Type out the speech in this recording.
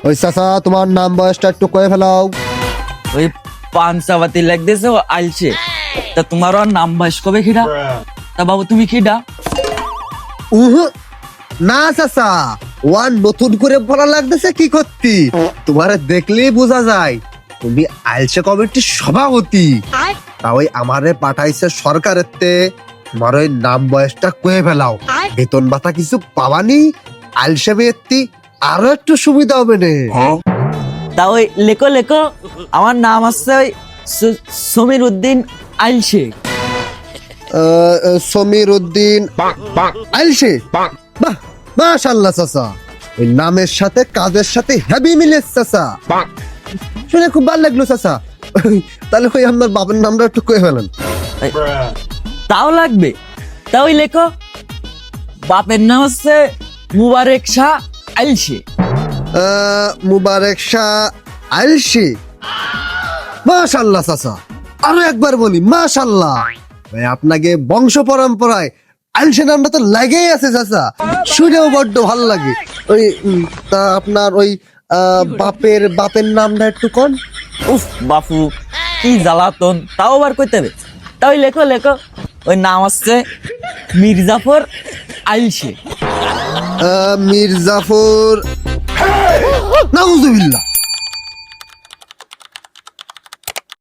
ওই চাচা তোমার নাম বয়সটা একটু কয়ে ফেলাও। ওই পাঞ্চাবাতি লেখ দিয়েছে ও আইলছে। তা তোমারও আর নাম বয়স কবে খিডা? তা বাবু তুমি খিডা? উহু না চাচা, ওয়ান নতুন করে বলা লাগতেছে কি করতি, তোমার দেখলেই বোঝা যায় তুমি আইলসে কমিটির সভাপতি। তা ওই আমারে পাঠাইছে সরকারের তে, তোমার ওই নাম বয়সটা কয়ে ফেলাও। বেতন ভাতা কিছু পাবানি, আইলসে ব্যক্তি আরো একটু সুবিধা হবে নে। তা ওই লেখো লেখো, আমার নাম আছে ওই সমীর উদ্দিন আইলছে। সমীর উদ্দিন আইলসে। বাহ, মাশাআল্লাহ চাচা, ওই নামের সাথে কাজের সাথে হেভি মিলেছে চাচা, শুনে খুব ভালো লাগলো চাচা। তাহলে ওই আমার বাবার নামটা একটু কয়ে ফেলেন। তাও লাগবে? তা ওই লেখো, বাপের নাম হচ্ছে মুবারক শাহ আইলছে। মুবারক শাহ আইলসে। মাশাআল্লাহ চাচা, আরো একবার বলি মাশাআল্লাহ। ভাই আপনাকে বংশ পরম্পরায় আইলসে নামটা তো লাগেই আছে চাচা, শুনেও বড্ড ভালো লাগে। ওই তা আপনার ওই বাপের নামটা একটু কোন? উফ বাপু, কি জ্বালাতন, তাও আবার কইতে হবে। তা ওই লেখো লেখো, ওই নাম হচ্ছে মির্জাফর আইলছে। মির্জাফর। নাউজুবিল্লাহ।